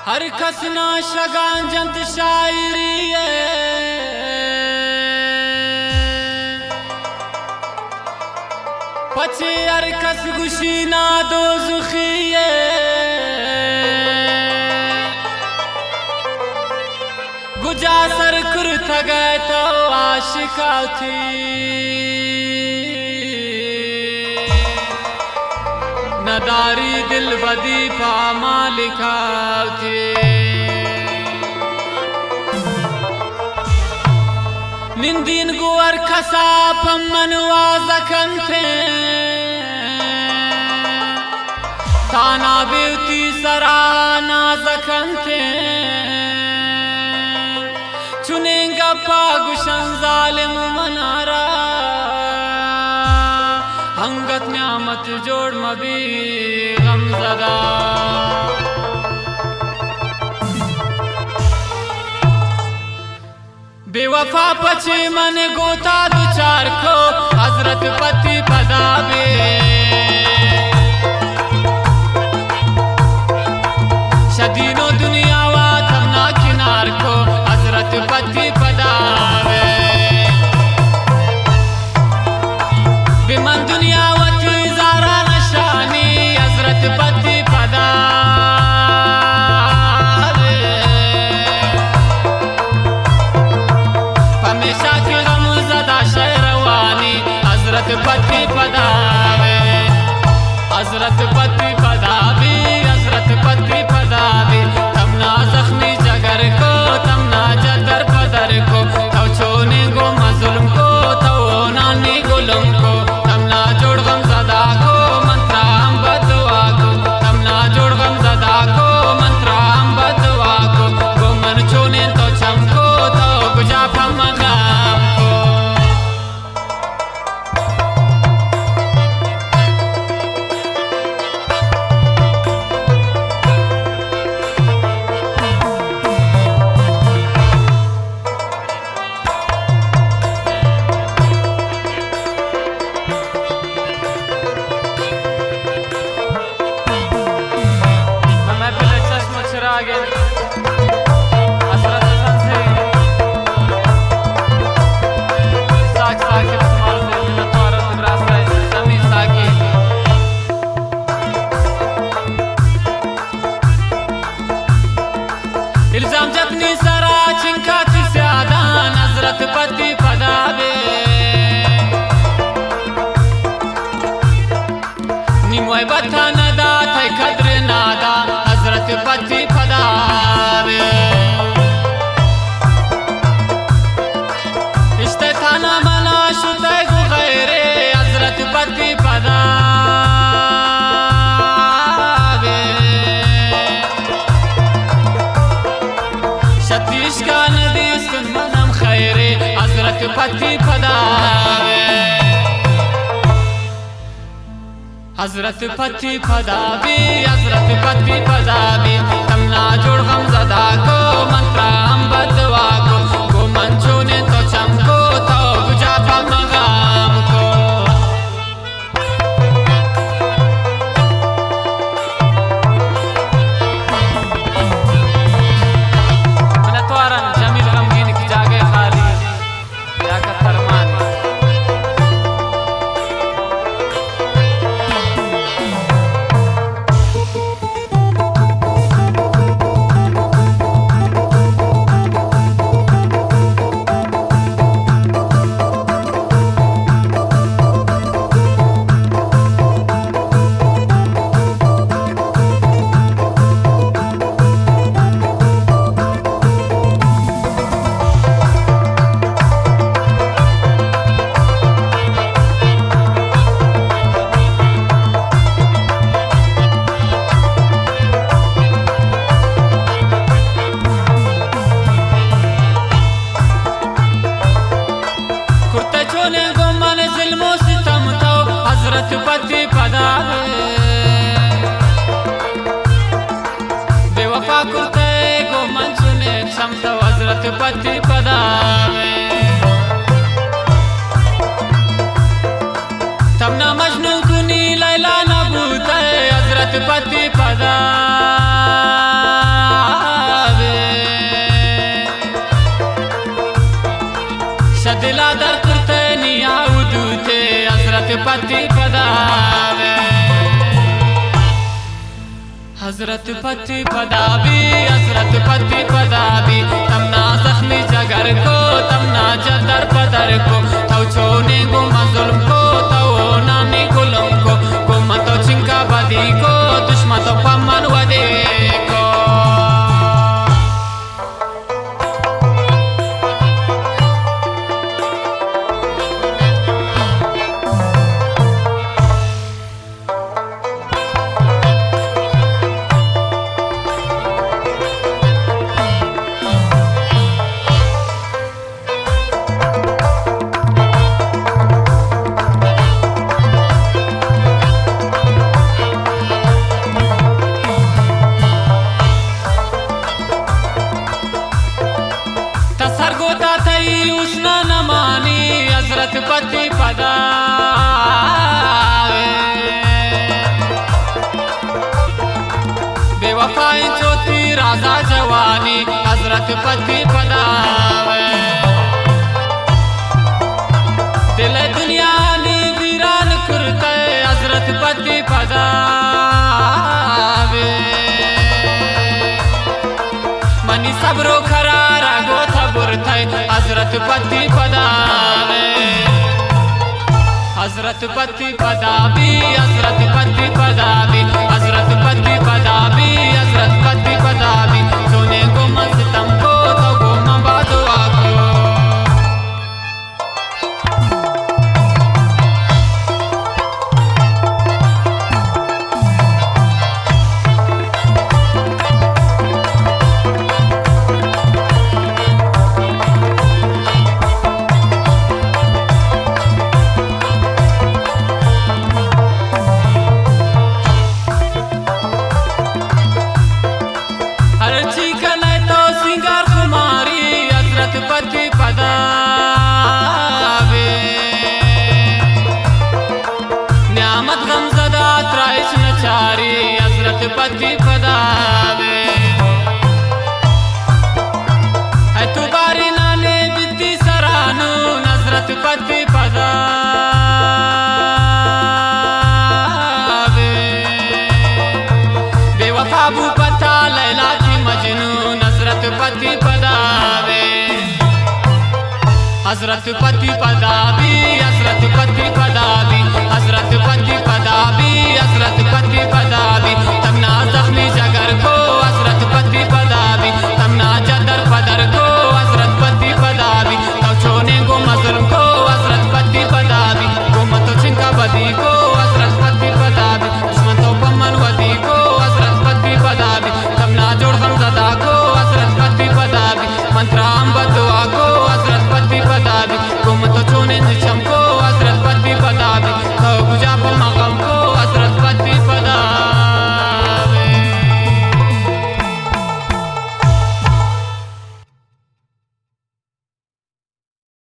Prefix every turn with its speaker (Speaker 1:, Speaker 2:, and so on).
Speaker 1: हर खसना शगांजंत शायरी पचे हर खस गुशी ना दो जुखिए गुजा सर कुर थगे तो आशिका थी नदारी दिल बदी पा मालिका थी निंदीन गुवर खसा पम्मन वाजकन थे थाना बेवती सरा नाजकन थे चुनेंगा पागुशन जालिम मनारा हंगत न्यामत जोड़ मबी गमज़दा बेवफा पचे मन गोता दुचार को हजरत पति पदावे शदीनो दुनिया वा थमना किनार को हजरत पति पदावे बिमन दुनिया वती जारा नशानी हजरत पति पदावे हमेशा की गम ज़दा शहरवानी हजरत पति पदावे हजरत पति पदावी हजरत पति पदावी तमना जख्मी जगर को तमना जदर पदर को तो छोने गो मजुल्म को तो नानी गुलम को तमना जोड़ गम ज़दा को मंत्रा हम बदवा को तमना जोड़ गम ज़दा को मंत्रा हम बदवा को गो मन छोने तो चमको तो गुजा फमगा इल्जाम जतनी सरा चिंका थी ज्यादा हजरत पति पदावे निमोय बथा नदा थे खद्र नादा हजरत पति पदावे इश्ते थाना मना शुते गुगैरे हजरत पति पदावे सतीश का नदी सुन मनम खैरे हजरत पति पदावे हजरत पति पदावी हजरत पति पदावी तमना जोड़ गम ज़दा को मंत्रा हम बदवा को गो मंचो ने तो चमको तो गुजा मगाम को हजरत पति पदावे बेवफा कुर्ते गो मंचुने क्षमता हजरत पति पदावे तमना मजनू कुनी लैला नबूते हजरत पति पदावे हजरत पति पदावी हजरत पति पदावी तमना जख्मी जगर को तमना जदर पदर को तौ छोने गुमा जुल्म को तौ नानी गुलम को गुमा तो चिंका बदी को दुश्मन तो पमन वदे को हजरत पति पदावे बेवफाई चौथी राजा जवानी हजरत पति पदावे दिल दुनिया ने वीरान करते हजरत पति पदावे मनी सबरो खरारा गोथा बुरते हजरत पति पदावे हजरत पति पदावी हजरत पति पदावी हजरत पति पदावी हजरत पति पदावी सोने को मस्तम को तो गुमा बादुआ को पति पदावे न्यामत गमज़दा त्राइश नचारी हजरत पति पदावे है तुबारी नाले बिती सरानू हजरत पति पदावे बेवफा बू पता लैला की मजनून हजरत पति पदावे हजरत पति पदावी हजरत पति